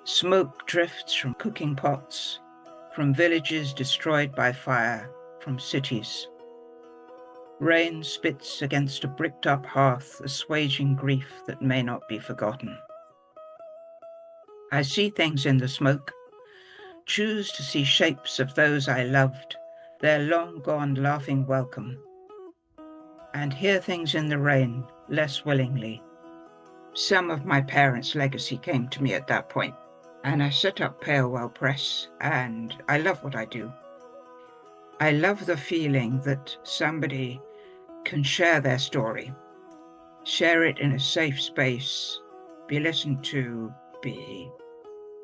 Smoke drifts from cooking pots, from villages destroyed by fire, from cities. Rain spits against a bricked-up hearth, assuaging grief that may not be forgotten. I see things in the smoke, choose to see shapes of those I loved, their long-gone laughing welcome, and hear things in the rain less willingly. Some of my parents' legacy came to me at that point, and I set up Palewell Press, and I love what I do. I love the feeling that somebody can share their story, share it in a safe space, be listened to, be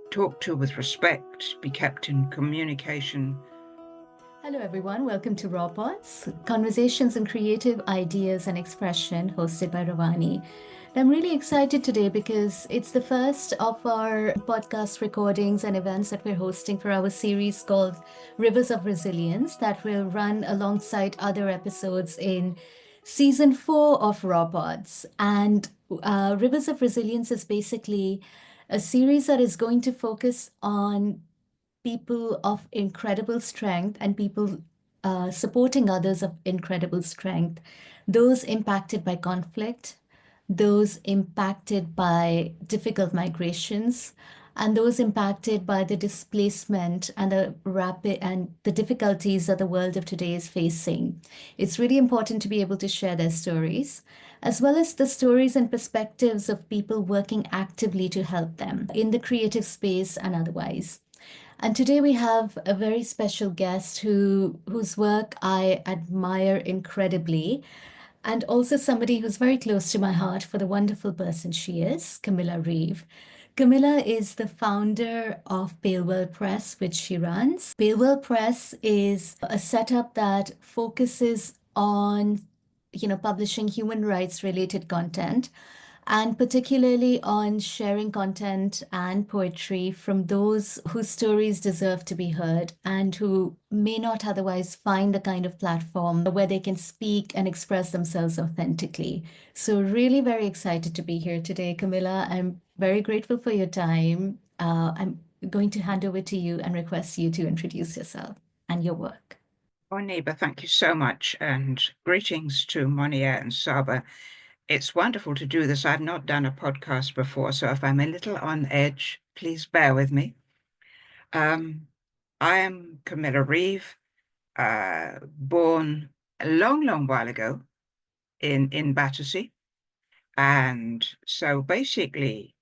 talked to with respect, be kept in communication. Hello, everyone. Welcome to RawPods, Conversations on Creative Ideas and Expression, hosted by Rawanee. I'm really excited today because it's the first of our podcast recordings and events that we're hosting for our series called Rivers of Resilience that will run alongside other episodes in season 4 of RawPods. And Rivers of Resilience is basically a series that is going to focus on people of incredible strength and people supporting others of incredible strength, those impacted by conflict, those impacted by difficult migrations, and those impacted by the displacement and the rapid and the difficulties that the world of today is facing. It's really important to be able to share their stories, as well as the stories and perspectives of people working actively to help them in the creative space and otherwise. And today we have a very special guest whose work I admire incredibly, and also somebody who's very close to my heart for the wonderful person she is, Camilla Reeve. Camilla is the founder of Palewell Press, which she runs. Palewell Press is a setup that focuses on, publishing human rights related content, and particularly on sharing content and poetry from those whose stories deserve to be heard and who may not otherwise find the kind of platform where they can speak and express themselves authentically. So, really very excited to be here today, Camilla. I'm very grateful for your time. I'm going to hand over to you and request you to introduce yourself and your work. Neighbor, thank you so much, and greetings to Monia and Saba. It's wonderful to do this. I've not done a podcast before, so if I'm a little on edge, please bear with me. I am Camilla Reeve, born a long, long while ago in Battersea. And so basically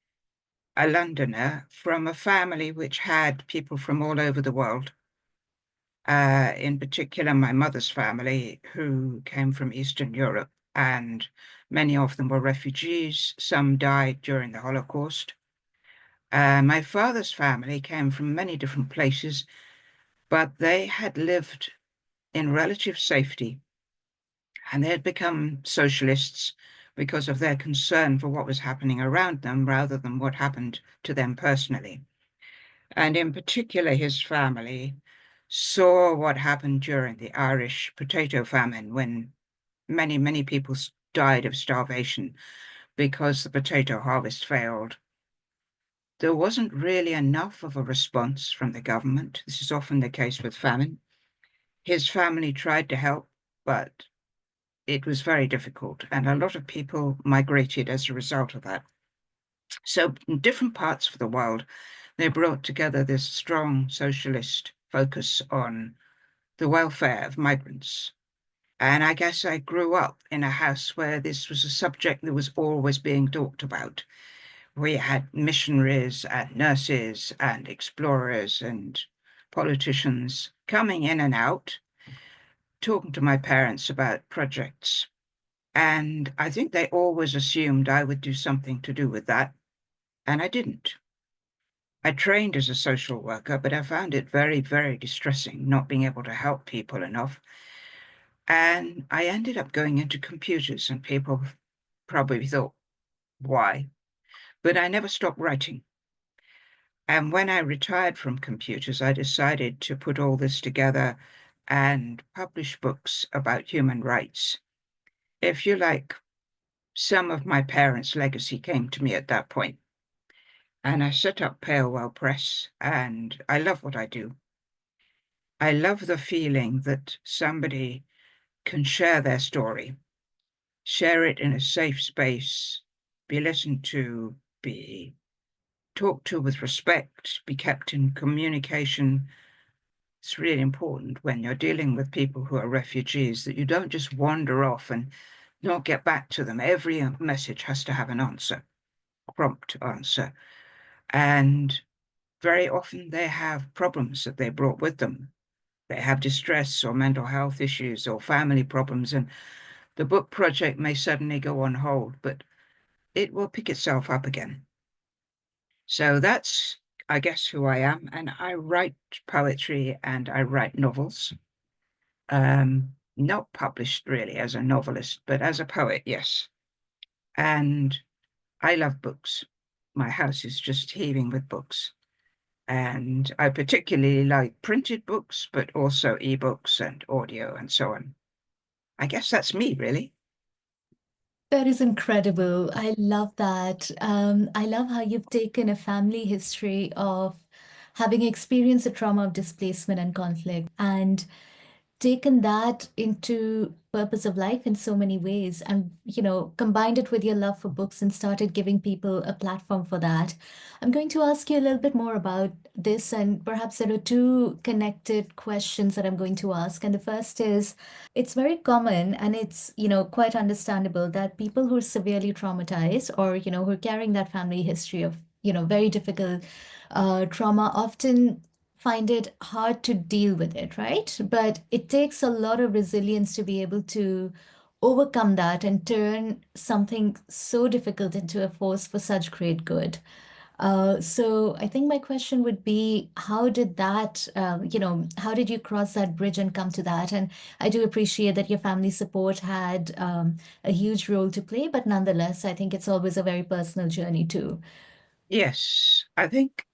a Londoner from a family which had people from all over the world. In particular, my mother's family, who came from Eastern Europe, and many of them were refugees. Some died during the Holocaust. My father's family came from many different places, but they had lived in relative safety, and they had become socialists because of their concern for what was happening around them rather than what happened to them personally. And in particular, his family saw what happened during the Irish potato famine when many, many people died of starvation because the potato harvest failed. There wasn't really enough of a response from the government. This is often the case with famine. His family tried to help, but it was very difficult, and a lot of people migrated as a result of that. So in different parts of the world, they brought together this strong socialist focus on the welfare of migrants. And I guess I grew up in a house where this was a subject that was always being talked about. We had missionaries and nurses and explorers and politicians coming in and out, talking to my parents about projects. And I think they always assumed I would do something to do with that, and I didn't. I trained as a social worker, but I found it very, very distressing not being able to help people enough. And I ended up going into computers, and people probably thought, why? But I never stopped writing. And when I retired from computers, I decided to put all this together and publish books about human rights. If you like, some of my parents' legacy came to me at that point. and I set up Palewell Press, and I love what I do. I love the feeling that somebody can share their story, share it in a safe space, be listened to, be talked to with respect, be kept in communication. It's really important when you're dealing with people who are refugees that you don't just wander off and not get back to them. Every message has to have an answer, prompt answer. And very often they have problems that they brought with them. They have distress or mental health issues or family problems, and the book project may suddenly go on hold, but it will pick itself up again. So that's, I guess, who I am. And I write poetry and I write novels. Not published really as a novelist, but as a poet, yes. And I love books. My house is just heaving with books. And I particularly like printed books, but also ebooks and audio and so on. I guess that's me, really. That is incredible. I love that. I love how you've taken a family history of having experienced the trauma of displacement and conflict and taken that into purpose of life in so many ways and combined it with your love for books and started giving people a platform for that. I'm going to ask you a little bit more about this, and perhaps there are two connected questions that I'm going to ask. And the first is, it's very common and it's quite understandable that people who are severely traumatized or who are carrying that family history of very difficult trauma often find it hard to deal with it, right? But it takes a lot of resilience to be able to overcome that and turn something so difficult into a force for such great good. So I think my question would be, how did that, how did you cross that bridge and come to that? And I do appreciate that your family support had a huge role to play, but nonetheless, I think it's always a very personal journey too. Yes, I think,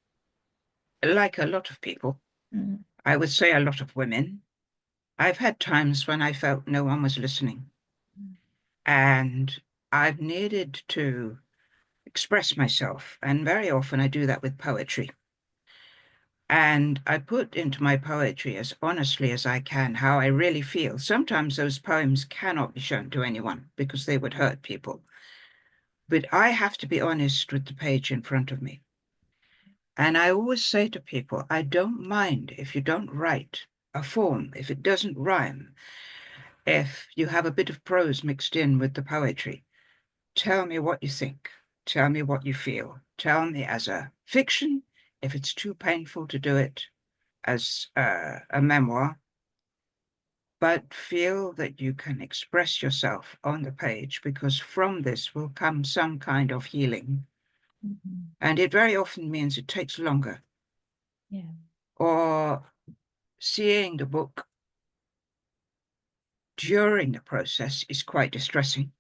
like a lot of people, Mm. I would say a lot of women, I've had times when I felt no one was listening. And I've needed to express myself. And very often I do that with poetry. And I put into my poetry as honestly as I can how I really feel. Sometimes those poems cannot be shown to anyone because they would hurt people. But I have to be honest with the page in front of me. And I always say to people, I don't mind if you don't write a form, if it doesn't rhyme, if you have a bit of prose mixed in with the poetry. Tell me what you think. Tell me what you feel. Tell me as a fiction, if it's too painful to do it as a memoir, but feel that you can express yourself on the page because from this will come some kind of healing. Mhm. And it very often means it takes longer. Yeah. Or seeing the book during the process is quite distressing.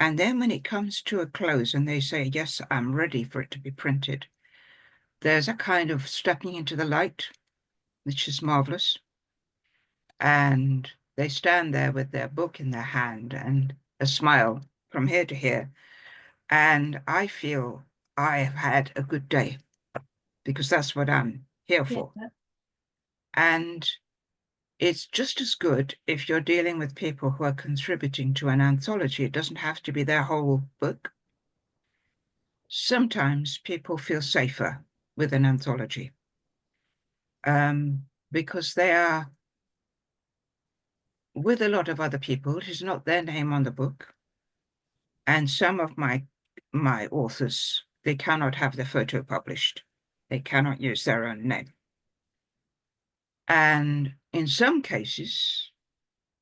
And then when it comes to a close and they say, yes, I'm ready for it to be printed, there's a kind of stepping into the light, which is marvelous. And they stand there with their book in their hand and a smile from here to here. And I feel I have had a good day because that's what I'm here Yeah. for. And it's just as good if you're dealing with people who are contributing to an anthology. It doesn't have to be their whole book. Sometimes people feel safer with an anthology because they are with a lot of other people. It is not their name on the book. And some of my authors, they cannot have their photo published. They cannot use their own name. And in some cases,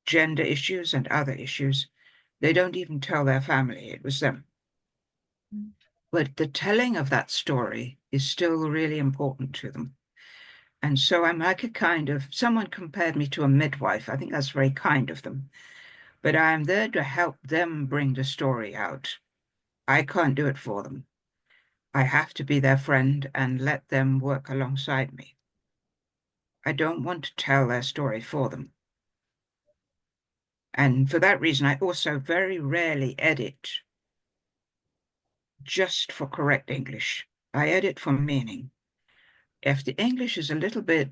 gender issues and other issues, they don't even tell their family it was them. Mm. But the telling of that story is still really important to them. And so I'm like a kind of, someone compared me to a midwife. I think that's very kind of them. But I'm there to help them bring the story out. I can't do it for them. I have to be their friend and let them work alongside me. I don't want to tell their story for them. And for that reason, I also very rarely edit just for correct English. I edit for meaning. If the English is a little bit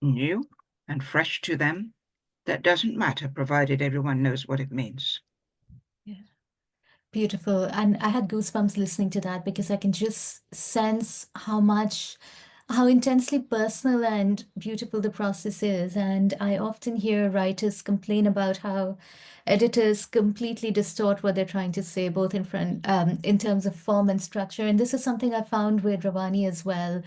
new and fresh to them, that doesn't matter, provided everyone knows what it means. Yeah. Beautiful. And I had goosebumps listening to that because I can just sense how intensely personal and beautiful the process is. And I often hear writers complain about how editors completely distort what they're trying to say, both in terms of form and structure. And this is something I found with Rawanee as well.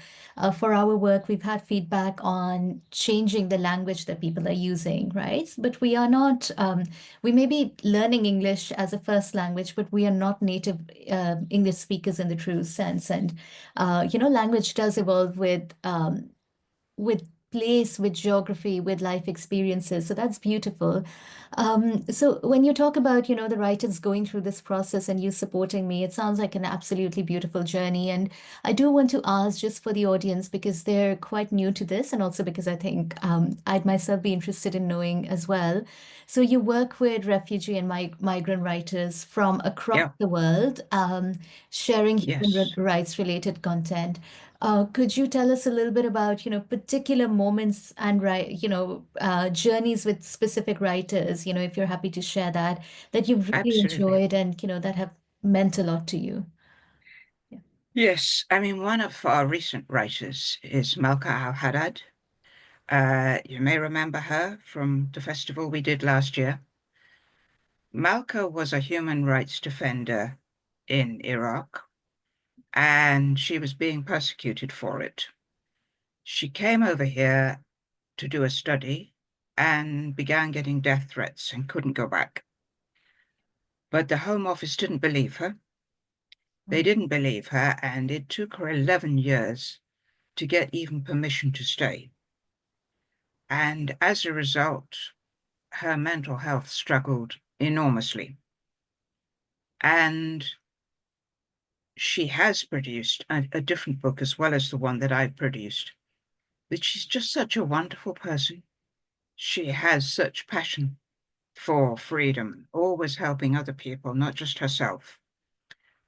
For our work, we've had feedback on changing the language that people are using, right? But we are not, we may be learning English as a first language, but we are not native English speakers in the true sense. And language does evolve with place, with geography, with life experiences. So that's beautiful. So when you talk about, the writers going through this process and you supporting me, it sounds like an absolutely beautiful journey. And I do want to ask just for the audience, because they're quite new to this, and also because I think I'd myself be interested in knowing as well. So you work with refugee and migrant writers from across Yeah, the world, sharing human yes, rights related content. Could you tell us a little bit about, particular moments and journeys with specific writers, if you're happy to share that you've really absolutely. enjoyed and, that have meant a lot to you? Yeah. Yes, I mean, one of our recent writers is Malka Al-Haddad. You may remember her from the festival we did last year. Malka was a human rights defender in Iraq, and she was being persecuted for it. She came over here to do a study and began getting death threats and couldn't go back. But the Home Office didn't believe her. They Mm. didn't believe her, and it took her 11 years to get even permission to stay. And as a result, her mental health struggled enormously. And she has produced a different book as well as the one that I've produced. But she's just such a wonderful person. She has such passion for freedom, always helping other people, not just herself.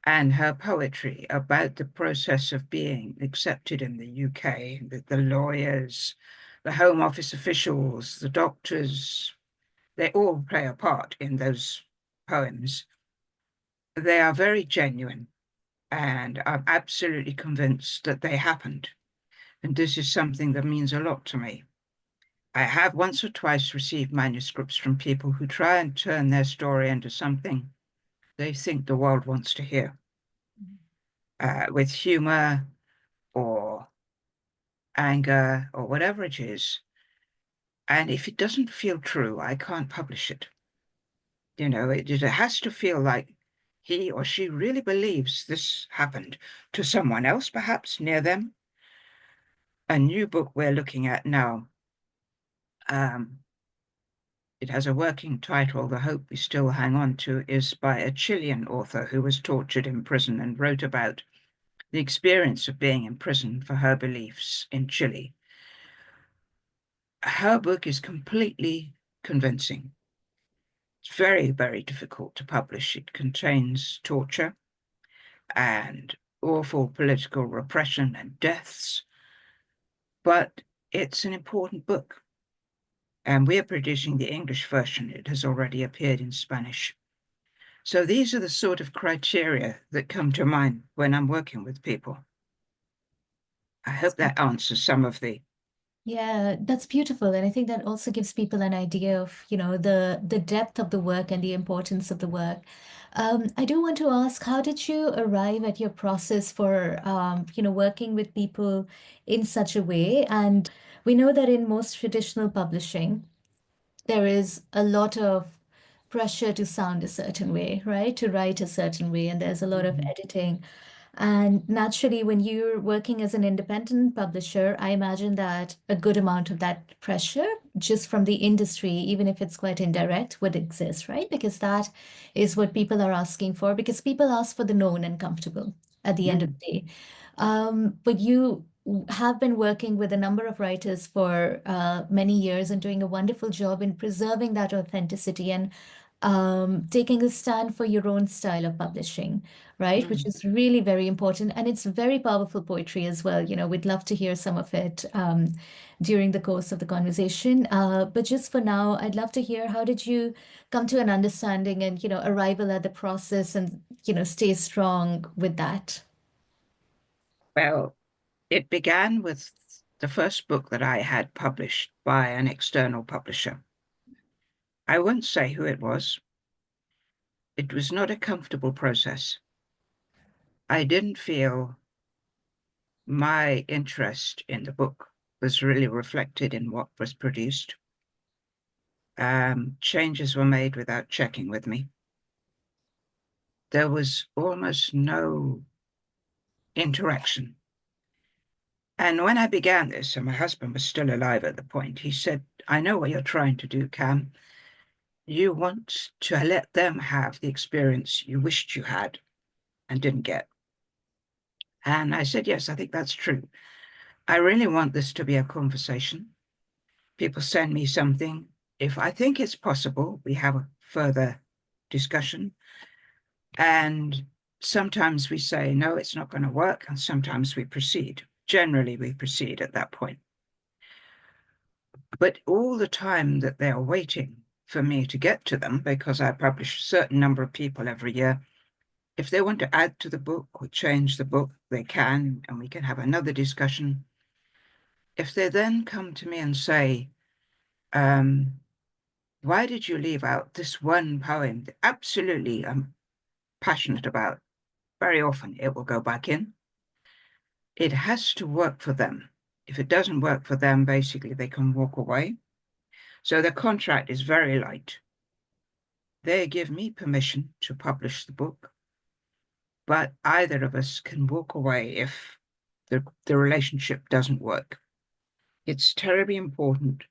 And her poetry about the process of being accepted in the UK, the lawyers, the Home Office officials, the doctors, they all play a part in those poems. They are very genuine, and I'm absolutely convinced that they happened. And this is something that means a lot to me. I have once or twice received manuscripts from people who try and turn their story into something they think the world wants to hear, with humor or anger or whatever it is. And if it doesn't feel true, I can't publish it. It has to feel like he or she really believes this happened to someone else, perhaps near them. A new book we're looking at now, um, it has a working title, The Hope We Still Hang On To, is by a Chilean author who was tortured in prison and wrote about the experience of being in prison for her beliefs in Chile. Her book is completely convincing. It's very, very difficult to publish. It contains torture and awful political repression and deaths, but it's an important book. And we are producing the English version. It has already appeared in Spanish. So these are the sort of criteria that come to mind when I'm working with people. I hope that answers some of the, Yeah, that's beautiful. And I think that also gives people an idea of, the depth of the work and the importance of the work. I do want to ask, how did you arrive at your process for, working with people in such a way? And we know that in most traditional publishing, there is a lot of pressure to sound a certain way, right? To write a certain way, and there's a lot of Mhm. editing. And naturally, when you're working as an independent publisher, I imagine that a good amount of that pressure, just from the industry, even if it's quite indirect, would exist, right? Because that is what people are asking for, because people ask for the known and comfortable at the end of Mm. the day. But you have been working with a number of writers for many years and doing a wonderful job in preserving that authenticity. And taking a stand for your own style of publishing, right? Which is really very important. And it's very powerful poetry as well. We'd love to hear some of it during the course of the conversation. But just for now, I'd love to hear, how did you come to an understanding and, arrival at the process and, stay strong with that? Well, it began with the first book that I had published by an external publisher. I won't say who it was. It was not a comfortable process. I didn't feel my interest in the book was really reflected in what was produced. Changes were made without checking with me. There was almost no interaction. And when I began this, and my husband was still alive at the point, he said, I know what you're trying to do, Cam. You want to let them have the experience you wished you had and didn't get. And I said, yes, I think that's true. I really want this to be a conversation. People send me something. If I think it's possible, we have a further discussion. And sometimes we say, no, it's not going to work. And sometimes we proceed. Generally, we proceed at that point. But all the time that they're waiting for me to get to them, because I publish a certain number of people every year, if they want to add to the book or change the book, they can, and we can have another discussion. If they then come to me and say, why did you leave out this one poem that absolutely I'm passionate about? Very often it will go back in. It has to work for them. If it doesn't work for them, basically they can walk away. So the contract is very light. They give me permission to publish the book, but either of us can walk away if the relationship doesn't work. It's terribly important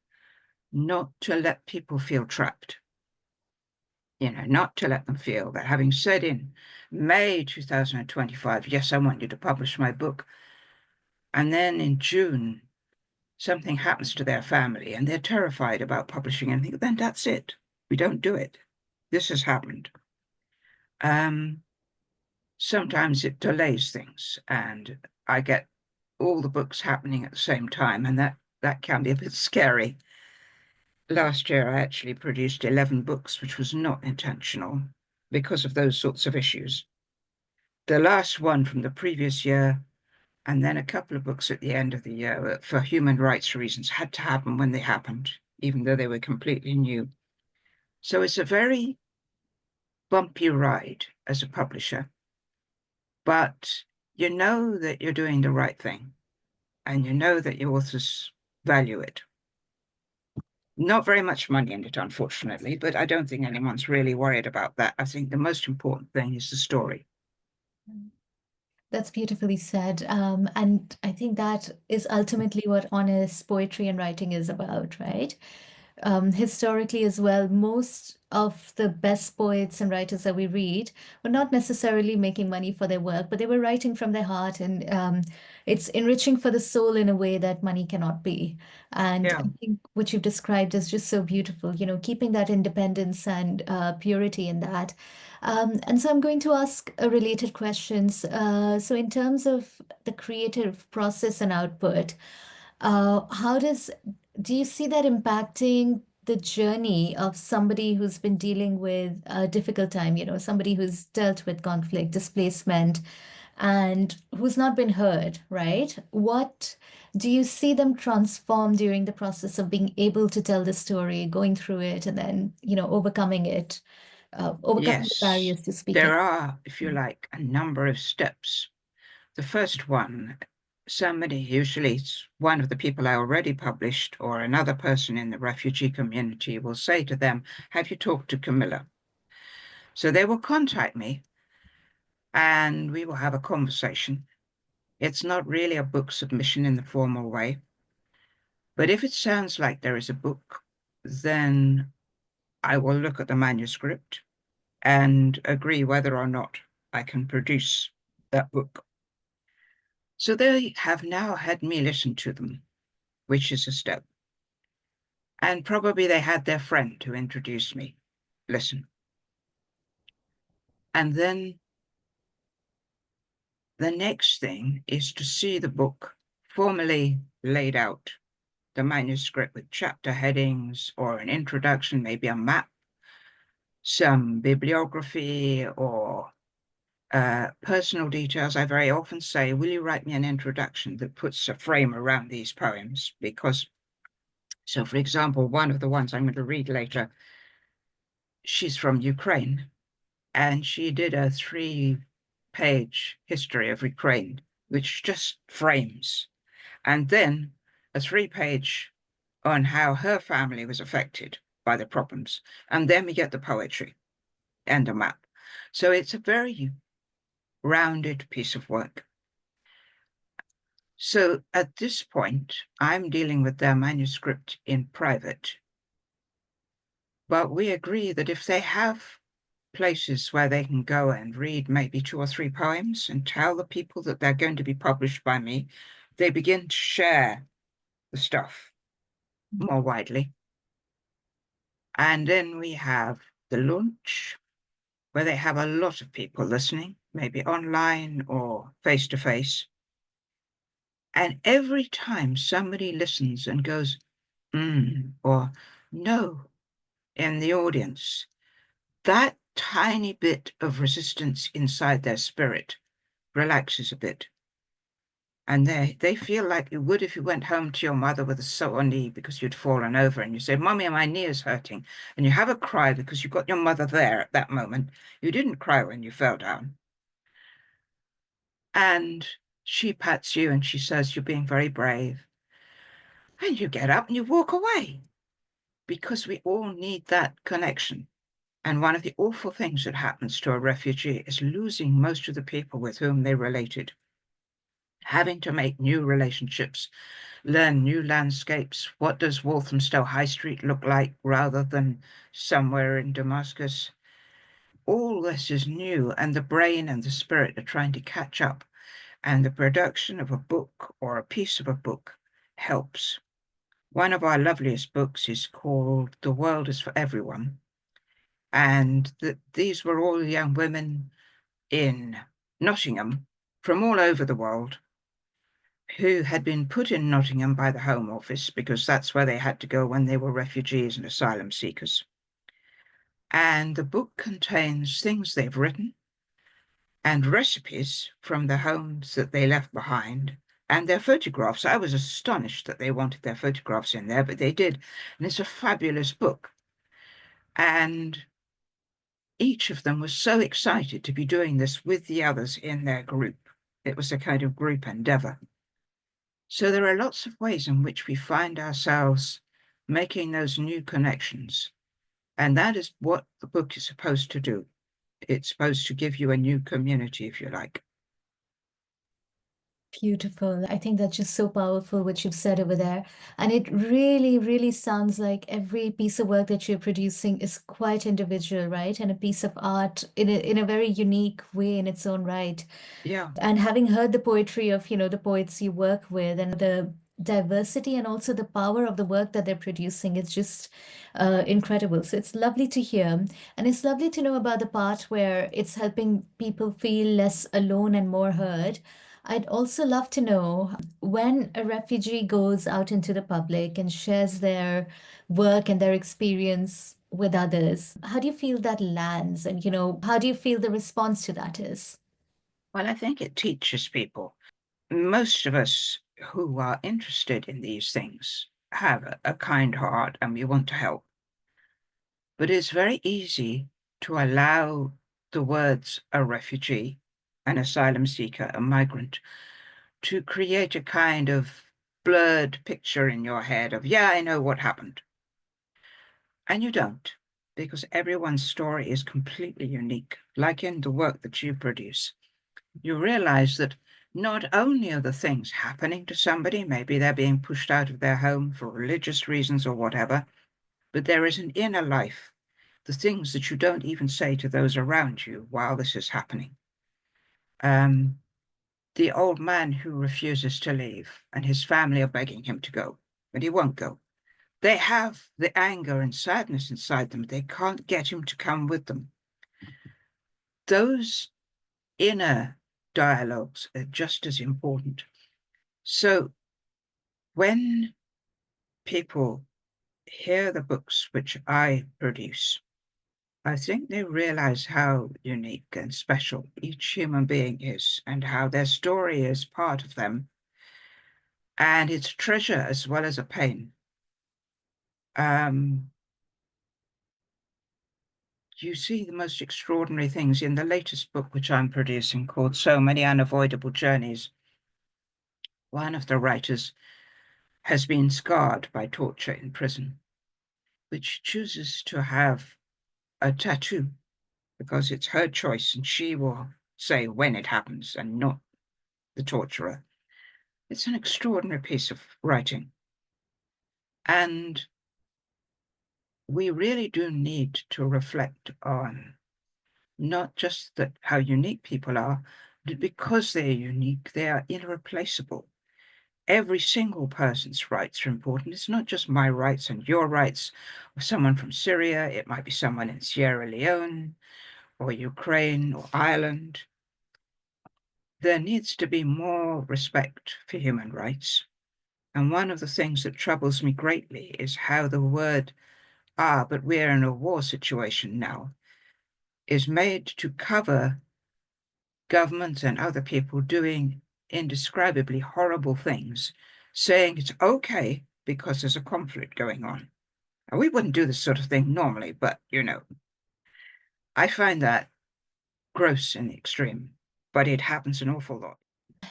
not to let people feel trapped. Not to let them feel that, having said in May 2025, yes, I want you to publish my book, and then in June, something happens to their family and they're terrified about publishing anything, then that's it. We don't do it. This has happened. Sometimes it delays things, and I get all the books happening at the same time, and that can be a bit scary. Last year, I actually produced 11 books, which was not intentional because of those sorts of issues. The last one from the previous year, and then a couple of books at the end of the year for human rights reasons, had to happen when they happened, even though they were completely new. So it's a very bumpy ride as a publisher, but you know that you're doing the right thing, and you know that your authors value it. Not very much money in it, unfortunately, but I don't think anyone's really worried about that. I think the most important thing is the story. That's beautifully said. And I think that is ultimately what honest poetry and writing is about, right? Historically as well, most of the best poets and writers that we read were not necessarily making money for their work, but they were writing from their heart, and it's enriching for the soul in a way that money cannot be. And I Yeah. think what you've described is just so beautiful, keeping that independence and purity in that. And so I'm going to ask related questions. So in terms of the creative process and output, how do you see that impacting the journey of somebody who's been dealing with a difficult time, somebody who's dealt with conflict, displacement, and who's not been heard, right? What do you see them transform during the process of being able to tell the story, going through it, and then, overcoming it, overcoming the Yes, barriers to speaking? there are, if you like, a number of steps. The first one, somebody, usually it's one of the people I already published or another person in the refugee community, will say to them, have you talked to Camilla? So they will contact me and we will have a conversation. It's not really a book submission in the formal way, but if it sounds like there is a book, then I will look at the manuscript and agree whether or not I can produce that book. So they have now had me listen to them, which is a step. And probably they had their friend who introduced me. Listen, And then the next thing is to see the book formally laid out, the manuscript with chapter headings or an introduction, maybe a map, some bibliography or personal details. I very often say, will you write me an introduction that puts a frame around these poems? Because, so for example, one of the ones I'm going to read later, she's from Ukraine, and she did a 3-page history of Ukraine, which just frames, and then a 3-page on how her family was affected by the problems. And then we get the poetry and a map. So it's a very rounded piece of work. So at this point, I'm dealing with their manuscript in private. But we agree that if they have places where they can go and read maybe 2 or 3 poems and tell the people that they're going to be published by me, they begin to share the stuff more widely. And then we have the lunch, where they have a lot of people listening, maybe online or face to face. And every time somebody listens and goes, or no, in the audience, that tiny bit of resistance inside their spirit relaxes a bit. And they feel like you would if you went home to your mother with a sore knee because you'd fallen over and you say, Mommy, my knee is hurting. And you have a cry because you got your mother there at that moment. You didn't cry when you fell down. And she pats you and she says, you're being very brave. And you get up and you walk away because we all need that connection. And one of the awful things that happens to a refugee is losing most of the people with whom they related, having to make new relationships, learn new landscapes. What does Walthamstow High Street look like rather than somewhere in Damascus? All this is new, and the brain and the spirit are trying to catch up. And the production of a book or a piece of a book helps. One of our loveliest books is called The World is for Everyone. And these were all young women in Nottingham from all over the world who had been put in Nottingham by the Home Office because that's where they had to go when they were refugees and asylum seekers. And the book contains things they've written and recipes from the homes that they left behind and their photographs. I was astonished that they wanted their photographs in there, but they did. And it's a fabulous book. And each of them was so excited to be doing this with the others in their group. It was a kind of group endeavor. So there are lots of ways in which we find ourselves making those new connections. And that is what the book is supposed to do. It's supposed to give you a new community, if you like. Beautiful. I think that's just so powerful what you've said over there. And it really, really sounds like every piece of work that you're producing is quite individual, right? And a piece of art in a very unique way in its own right. Yeah. And having heard the poetry of, the poets you work with and the diversity and also the power of the work that they're producing, it's just incredible. So it's lovely to hear. And it's lovely to know about the part where it's helping people feel less alone and more heard. I'd also love to know when a refugee goes out into the public and shares their work and their experience with others, how do you feel that lands? And, how do you feel the response to that is? Well, I think it teaches people. Most of us who are interested in these things have a kind heart and we want to help. But it's very easy to allow the words a refugee, an asylum seeker, a migrant, to create a kind of blurred picture in your head of, yeah, I know what happened. And you don't, because everyone's story is completely unique, like in the work that you produce. You realize that not only are the things happening to somebody, maybe they're being pushed out of their home for religious reasons or whatever, but there is an inner life, the things that you don't even say to those around you while this is happening. The old man who refuses to leave and his family are begging him to go, but he won't go. They have the anger and sadness inside them. They can't get him to come with them. those inner dialogues are just as important. So when people hear the books which I produce, I think they realize how unique and special each human being is and how their story is part of them. And it's a treasure as well as a pain. Um, you see the most extraordinary things in the latest book, which I'm producing, called So Many Unavoidable Journeys. One of the writers has been scarred by torture in prison, which chooses to have a tattoo because it's her choice and she will say when it happens and not the torturer. It's an extraordinary piece of writing. And we really do need to reflect on not just that how unique people are, but because they're unique, they are irreplaceable. Every single person's rights are important. It's not just my rights and your rights, or someone from Syria. It might be someone in Sierra Leone or Ukraine or Ireland. There needs to be more respect for human rights. And one of the things that troubles me greatly is how the word, but we're in a war situation now, is made to cover governments and other people doing indescribably horrible things, saying it's okay because there's a conflict going on. Now, we wouldn't do this sort of thing normally, but I find that gross in the extreme, but it happens an awful lot.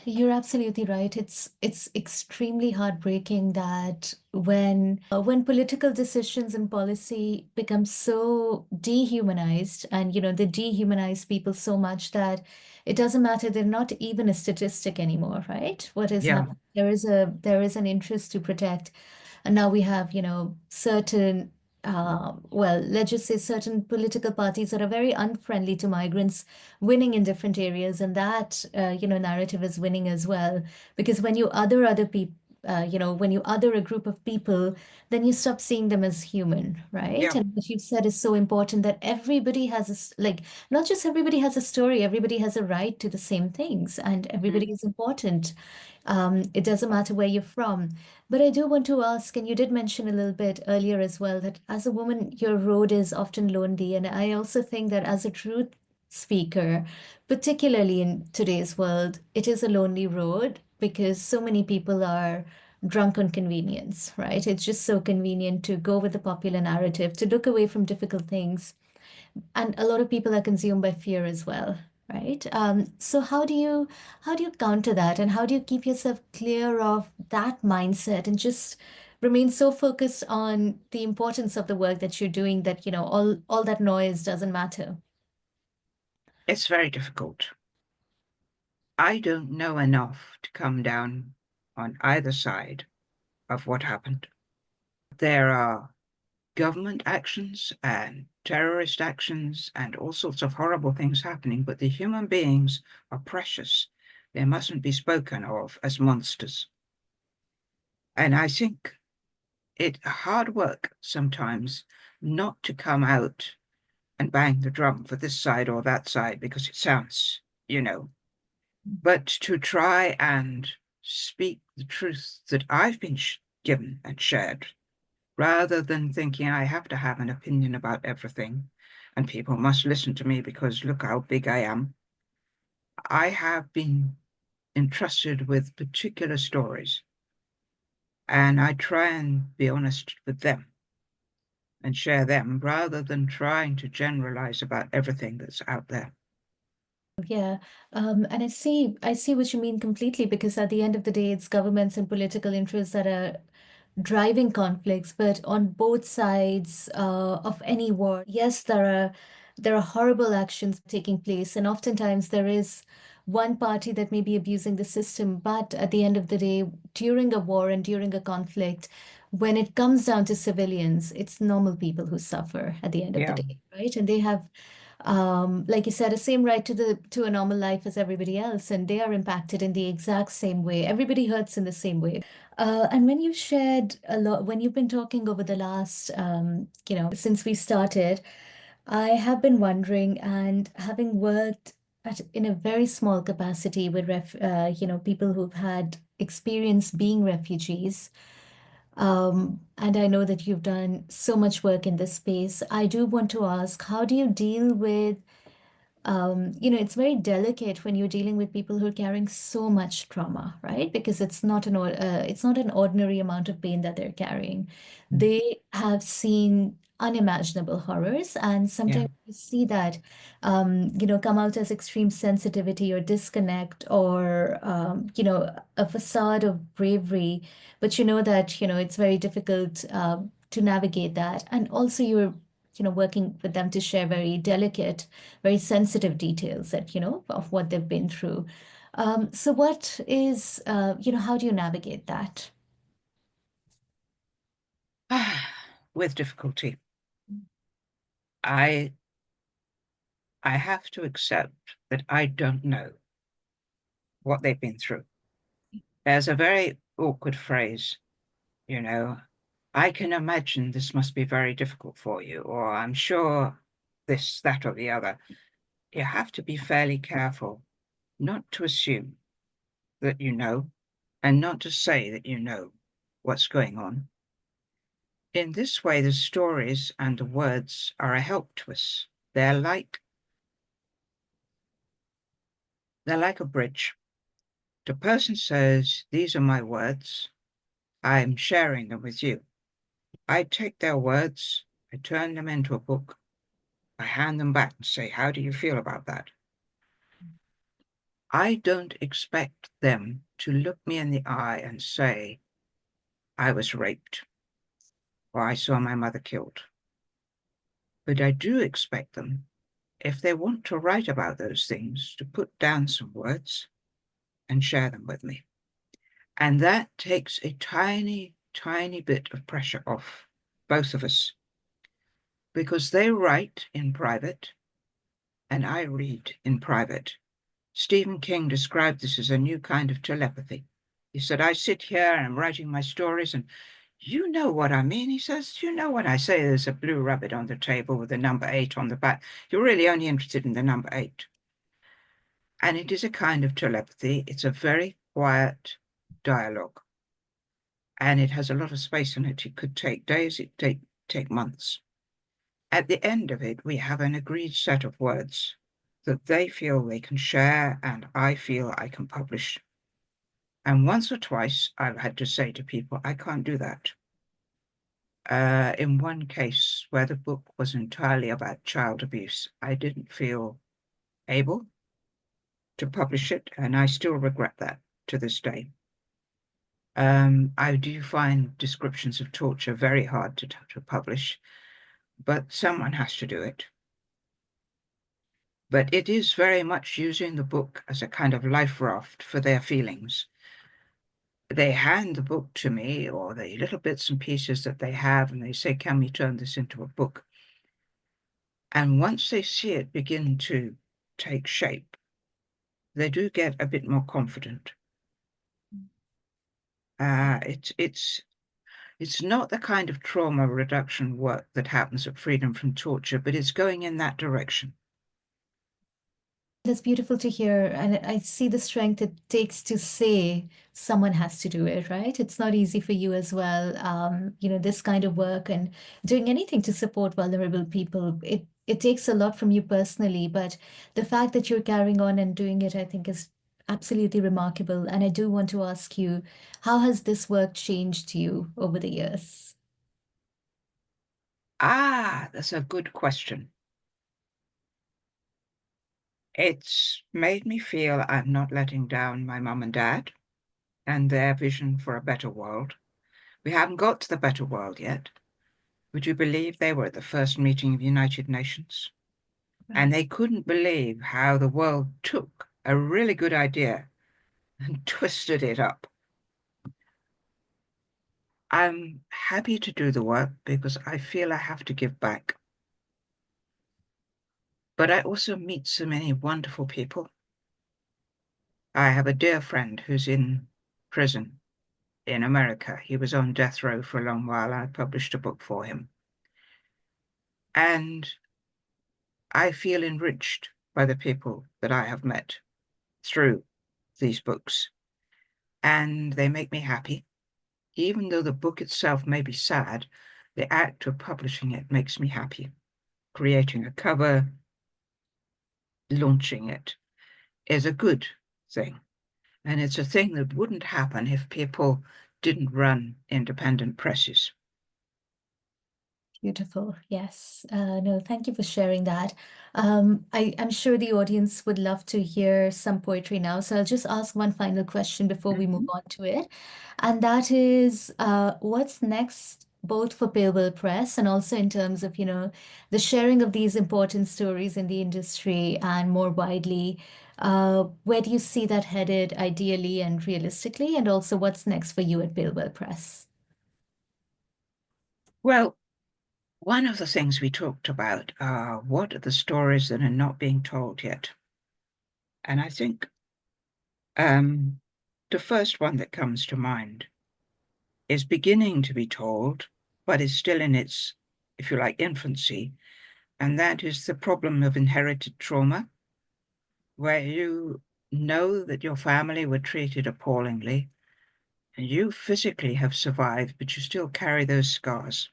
You're absolutely right. It's extremely heartbreaking that when political decisions and policy become so dehumanized, and they dehumanize people so much that it doesn't matter, they're not even a statistic anymore, right? What is Yeah, happening? There is an interest to protect. And now we have, certain well, let's just say certain political parties that are very unfriendly to migrants winning in different areas, and that narrative is winning as well. Because when you other people, when you other a group of people, then you stop seeing them as human, right? yeah. And what you've said is so important, that everybody has like, not just everybody has a story, everybody has a right to the same things, and everybody Mm. is important. It doesn't matter where you're from. But I do want to ask, and you did mention a little bit earlier as well, that as a woman, your road is often lonely. And I also think that as a truth speaker, particularly in today's world, it is a lonely road because so many people are drunk on convenience, right? It's just so convenient to go with the popular narrative, to look away from difficult things. And a lot of people are consumed by fear as well, right? So how do you counter that, and how do you keep yourself clear of that mindset and just remain so focused on the importance of the work that you're doing, that all that noise doesn't matter? It's very difficult. I don't know enough to come down on either side of what happened. There are government actions and terrorist actions and all sorts of horrible things happening, but the human beings are precious. They mustn't be spoken of as monsters. And I think it hard work sometimes not to come out and bang the drum for this side or that side because it sounds, you know, but to try and speak the truth that I've been given and shared rather than thinking I have to have an opinion about everything and people must listen to me because look how big I am. I have been entrusted with particular stories and I try and be honest with them and share them rather than trying to generalize about everything that's out there. Yeah, and I see what you mean completely, because at the end of the day, it's governments and political interests that are driving conflicts. But on both sides of any war, yes, there are horrible actions taking place, and oftentimes there is one party that may be abusing the system. But at the end of the day, during a war and during a conflict, when it comes down to civilians, it's normal people who suffer at the end of the Yeah, day, right? And they have like you said, the same right to a normal life as everybody else, and they are impacted in the exact same way. Everybody hurts in the same way. And when you shared a lot, when you've been talking over the last, since we started, I have been wondering, and having worked in a very small capacity with people who've had experience being refugees, and I know that you've done so much work in this space. I do want to ask, how do you deal with it's very delicate when you're dealing with people who are carrying so much trauma, right? Because it's not an ordinary amount of pain that they're carrying. Mm. They have seen unimaginable horrors, and Yeah. sometimes you see that, come out as extreme sensitivity or disconnect or, a facade of bravery. But you know that, it's very difficult to navigate that. And also you're, working with them to share very delicate, very sensitive details that, of what they've been through. So what is, how do you navigate that? With difficulty. I I have to accept that I don't know what they've been through. There's a very awkward phrase, you know, I can imagine this must be very difficult for you, or I'm sure this, that, or the other. You have to be fairly careful not to assume that you know and not to say that you know what's going on. In this way, the stories and the words are a help to us. They're like they're like a bridge. The person says, "These are my words. I'm sharing them with you." I take their words, I turn them into a book, I hand them back and say, "How do you feel about that?" I don't expect them to look me in the eye and say, "I was raped," or "I saw my mother killed." But I do expect them, if they want to write about those things, to put down some words and share them with me. And that takes a tiny, tiny bit of pressure off both of us because they write in private and I read in private. Stephen King described this as a new kind of telepathy. He said, I sit here and I'm writing my stories, and you know what I mean. He says, you know, when I say there's a blue rabbit on the table with the number 8 on the back, you're really only interested in the number 8. And it is a kind of telepathy. It's a very quiet dialogue, and it has a lot of space in it. It could take days, take months. At the end of it, we have an agreed set of words that they feel they can share and I feel I can publish. And once or twice, I've had to say to people, I can't do that. In one case where the book was entirely about child abuse, I didn't feel able to publish it, and I still regret that to this day. I do find descriptions of torture very hard to publish, but someone has to do it. But it is very much using the book as a kind of life raft for their feelings. They hand the book to me or the little bits and pieces that they have, and they say, can we turn this into a book? And once they see it begin to take shape, they do get a bit more confident. It's not the kind of trauma reduction work that happens at Freedom from Torture, but it's going in that direction. That's beautiful to hear. And I see the strength it takes to say someone has to do it, right? It's not easy for you as well. This kind of work and doing anything to support vulnerable people, it takes a lot from you personally, but the fact that you're carrying on and doing it, I think is absolutely remarkable. And I do want to ask you, how has this work changed you over the years? That's a good question. It's made me feel I'm not letting down my mum and dad and their vision for a better world. We haven't got to the better world yet. Would you believe they were at the first meeting of the United Nations? And they couldn't believe how the world took a really good idea and twisted it up. I'm happy to do the work because I feel I have to give back. But I also meet so many wonderful people. I have a dear friend who's in prison in America. He was on death row for a long while. I published a book for him. And I feel enriched by the people that I have met through these books, and they make me happy. Even though the book itself may be sad, the act of publishing it makes me happy. Creating a cover, launching it is a good thing. And it's a thing that wouldn't happen if people didn't run independent presses. Beautiful. Yes. No, thank you for sharing that. I'm sure the audience would love to hear some poetry now. So I'll just ask one final question before we move Mhm. on to it. And that is, what's next, both for Palewell Press and also in terms of, the sharing of these important stories in the industry and more widely? Where do you see that headed ideally and realistically? And also, what's next for you at Palewell Press? Well, one of the things we talked about are what are the stories that are not being told yet? And I think the first one that comes to mind is beginning to be told, but is still in its, if you like, infancy. And that is the problem of inherited trauma, where you know that your family were treated appallingly, and you physically have survived, but you still carry those scars.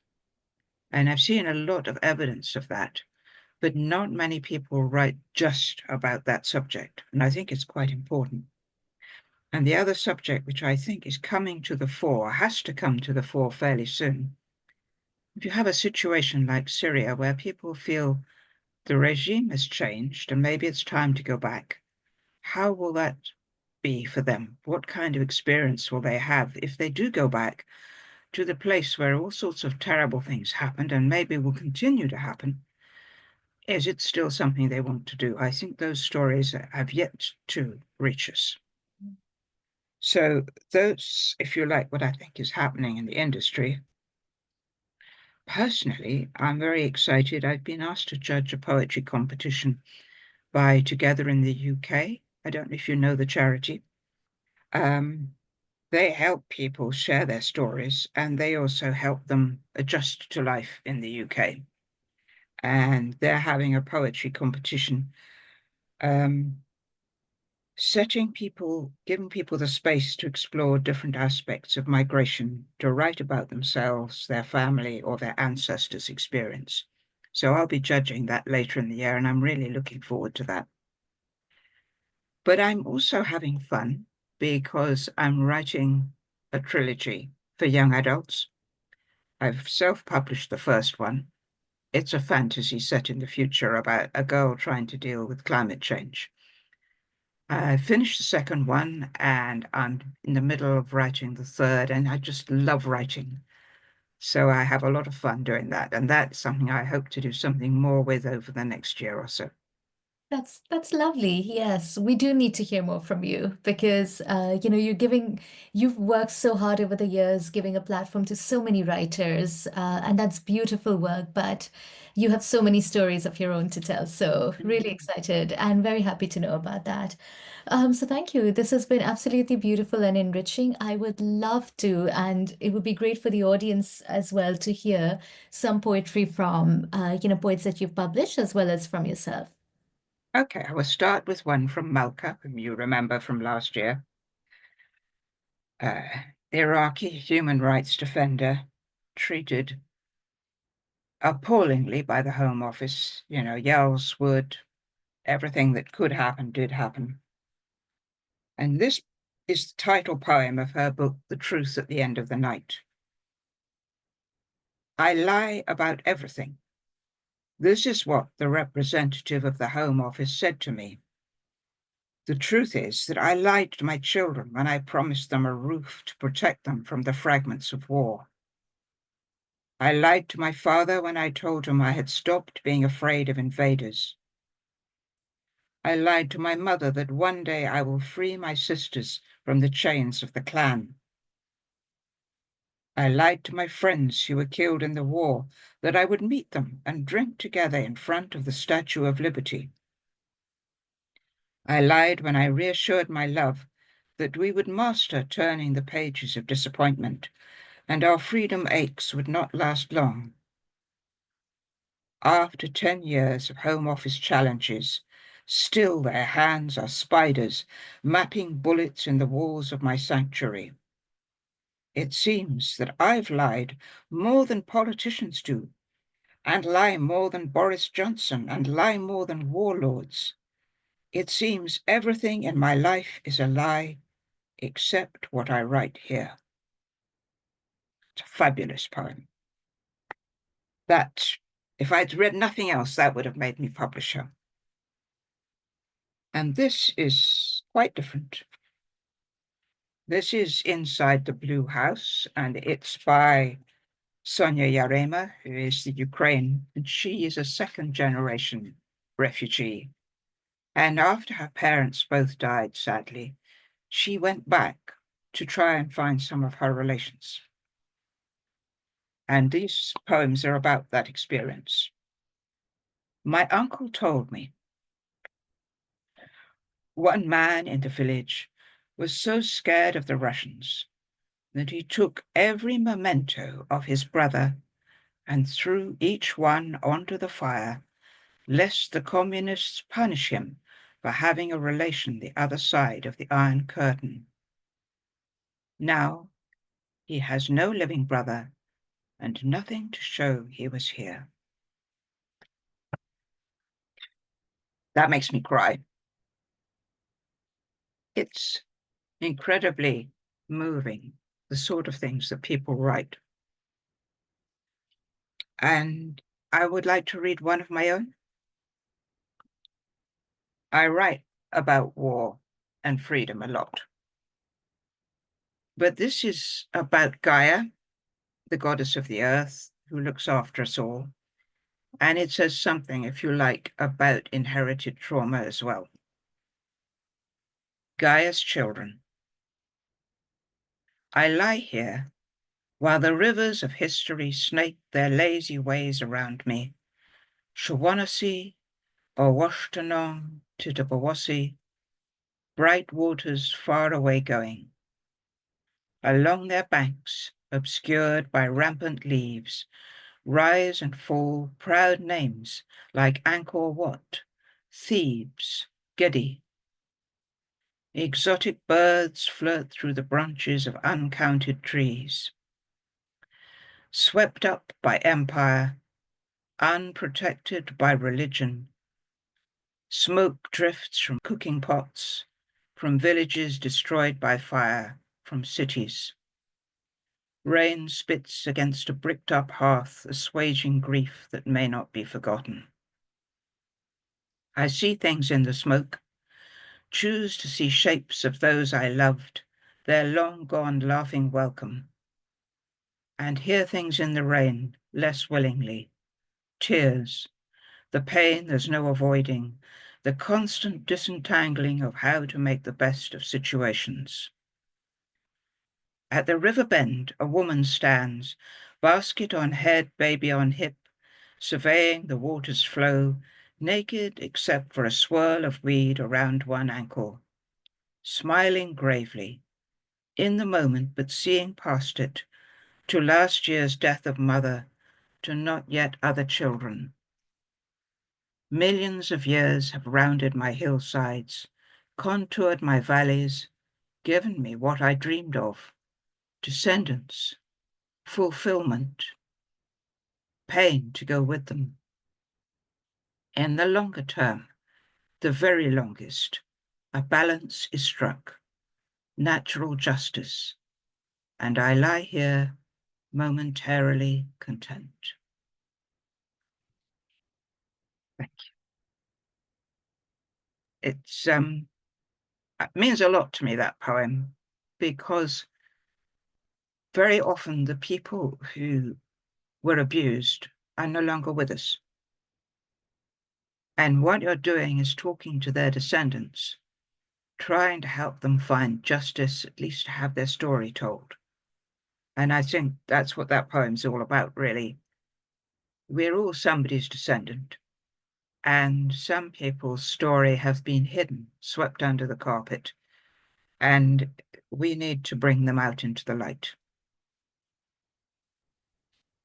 And I've seen a lot of evidence of that, but not many people write just about that subject. And I think it's quite important. And the other subject, which I think is coming to the fore, has to come to the fore fairly soon. If you have a situation like Syria where people feel the regime has changed and maybe it's time to go back, how will that be for them? What kind of experience will they have if they do go back to the place where all sorts of terrible things happened and maybe will continue to happen? Is it still something they want to do? I think those stories have yet to reach us. So those, if you like, what I think is happening in the industry. Personally, I'm very excited. I've been asked to judge a poetry competition by Together in the UK. I don't know if you know the charity. Um, they help people share their stories and they also help them adjust to life in the UK. And they're having a poetry competition, um, giving people the space to explore different aspects of migration, to write about themselves, their family, or their ancestors' experience. So I'll be judging that later in the year, and I'm really looking forward to that. But I'm also having fun because I'm writing a trilogy for young adults. I've self-published the first one. It's a fantasy set in the future about a girl trying to deal with climate change. I finished the second one and I'm in the middle of writing the third, and I just love writing. So I have a lot of fun doing that. And that's something I hope to do something more with over the next year or so. That's lovely. Yes, we do need to hear more from you because you've worked so hard over the years, giving a platform to so many writers, and that's beautiful work. But you have so many stories of your own to tell. So really Mhm. excited and very happy to know about that. So thank you. This has been absolutely beautiful and enriching. I would love to, and it would be great for the audience as well to hear some poetry from poets that you've published as well as from yourself. Okay, I will start with one from Malka, whom you remember from last year. Uh, Iraqi human rights defender treated appallingly by the Home Office, yells, would, everything that could happen did happen. And this is the title poem of her book, The Truth at the End of the Night. I lie about everything. This is what the representative of the Home Office said to me. The truth is that I lied to my children when I promised them a roof to protect them from the fragments of war. I lied to my father when I told him I had stopped being afraid of invaders. I lied to my mother that one day I will free my sisters from the chains of the clan. I lied to my friends who were killed in the war that I would meet them and drink together in front of the Statue of Liberty. I lied when I reassured my love that we would master turning the pages of disappointment and our freedom aches would not last long. After 10 years of Home Office challenges, still their hands are spiders, mapping bullets in the walls of my sanctuary. It seems that I've lied more than politicians do, and lie more than Boris Johnson, and lie more than warlords. It seems everything in my life is a lie, except what I write here. It's a fabulous poem. That, if I'd read nothing else, that would have made me publisher. And this is quite different. This is Inside the Blue House, and it's by Sonia Yarema, who is the Ukraine, and she is a second-generation refugee. And after her parents both died, sadly, she went back to try and find some of her relations. And these poems are about that experience. My uncle told me one man in the village was so scared of the Russians that he took every memento of his brother and threw each one onto the fire, lest the communists punish him for having a relation the other side of the Iron Curtain. Now he has no living brother and nothing to show he was here. That makes me cry. It's incredibly moving, the sort of things that people write. And I would like to read one of my own. I write about war and freedom a lot. But this is about Gaia, the goddess of the earth, who looks after us all. And it says something, if you like, about inherited trauma as well. Gaia's children. I lie here while the rivers of history snake their lazy ways around me. Shawanasee or Washtanong to Dubawasi, bright waters far away going. Along their banks, obscured by rampant leaves, rise and fall proud names like Angkor Wat, Thebes, Gedi. Exotic birds flirt through the branches of uncounted trees. Swept up by empire, unprotected by religion, smoke drifts from cooking pots, from villages destroyed by fire, from cities. Rain spits against a bricked-up hearth, assuaging grief that may not be forgotten. I see things in the smoke, choose to see shapes of those I loved, their long-gone laughing welcome, and hear things in the rain, less willingly, tears, the pain there's no avoiding, the constant disentangling of how to make the best of situations. At the river bend, a woman stands, basket on head, baby on hip, surveying the water's flow, naked except for a swirl of weed around one ankle, smiling gravely, in the moment but seeing past it, to last year's death of mother, to not yet other children. Millions of years have rounded my hillsides, contoured my valleys, given me what I dreamed of, descendants, fulfillment, pain to go with them. In the longer term, the very longest, a balance is struck, natural justice, and I lie here momentarily content. Thank you. It means a lot to me, that poem, because very often the people who were abused are no longer with us. And what you're doing is talking to their descendants, trying to help them find justice, at least to have their story told. And I think that's what that poem's all about, really. We're all somebody's descendant, and some people's story have been hidden, swept under the carpet, and we need to bring them out into the light.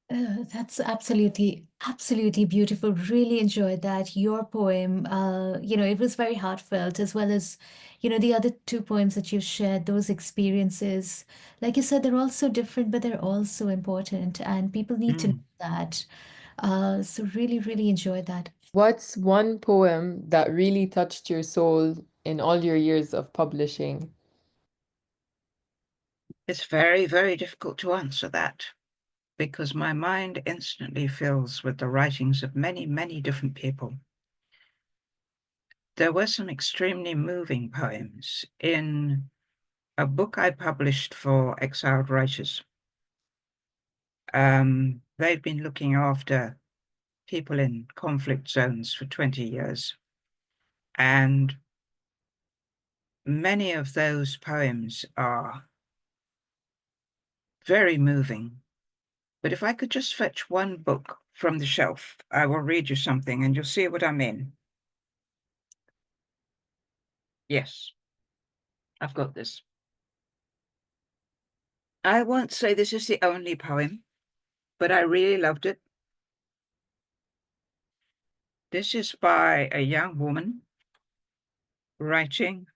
That's absolutely, absolutely beautiful. Really enjoyed that. Your poem, it was very heartfelt, as well as, the other two poems that you shared, those experiences. Like you said, they're all so different, but they're all so important, and people need to know Mm. that. So really, really enjoyed that. What's one poem that really touched your soul in all your years of publishing? It's very, very difficult to answer that because my mind instantly fills with the writings of many, many different people. There were some extremely moving poems in a book I published for exiled writers. They've been looking after people in conflict zones for 20 years. And many of those poems are very moving. But if I could just fetch one book from the shelf, I will read you something and you'll see what I mean. Yes, I've got this. I won't say this is the only poem, but I really loved it. This is by a young woman writing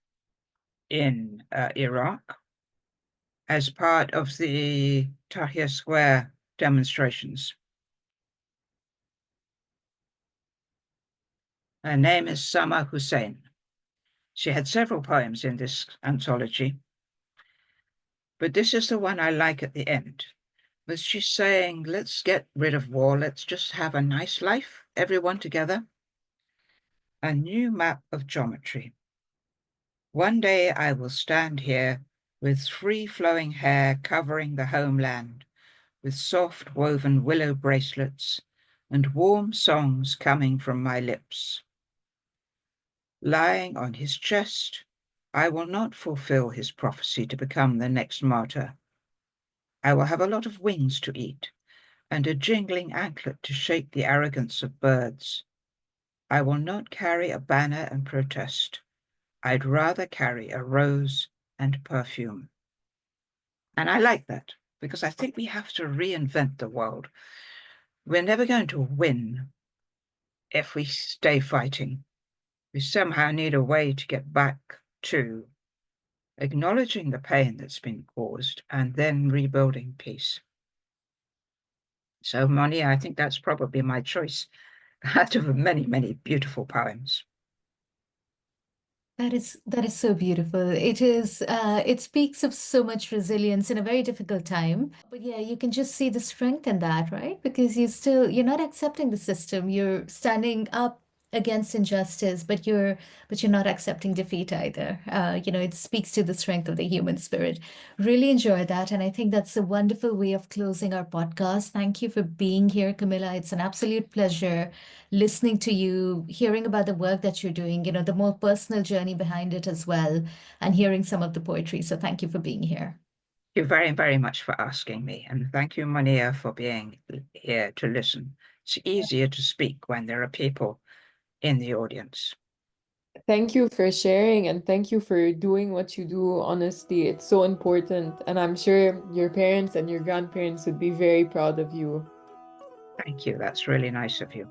in Iraq as part of the Tahrir Square demonstrations. Her name is Sama Hussein. She had several poems in this anthology, but this is the one I like at the end. But she's saying, let's get rid of war, let's just have a nice life, everyone together. A new map of geometry. One day I will stand here with free-flowing hair covering the homeland, with soft woven willow bracelets and warm songs coming from my lips. Lying on his chest, I will not fulfill his prophecy to become the next martyr. I will have a lot of wings to eat and a jingling anklet to shake the arrogance of birds. I will not carry a banner and protest. I'd rather carry a rose and perfume. And I like that because I think we have to reinvent the world. We're never going to win if we stay fighting. We somehow need a way to get back to acknowledging the pain that's been caused and then rebuilding peace. So, Moni, I think that's probably my choice out of many, many beautiful poems. That is so beautiful. It speaks of so much resilience in a very difficult time. But yeah, you can just see the strength in that, right? Because you're not accepting the system. You're standing up against injustice, but you're not accepting defeat either. It speaks to the strength of the human spirit. Really enjoy that. And I think that's a wonderful way of closing our podcast. Thank you for being here, Camilla. It's an absolute pleasure listening to you, hearing about the work that you're doing, the more personal journey behind it as well, and hearing some of the poetry. So thank you for being here. Thank you very, very much for asking me. And thank you, Monia, for being here to listen. It's easier to speak when there are people in the audience. Thank you for sharing and thank you for doing what you do. Honestly, it's so important. And I'm sure your parents and your grandparents would be very proud of you. Thank you. That's really nice of you.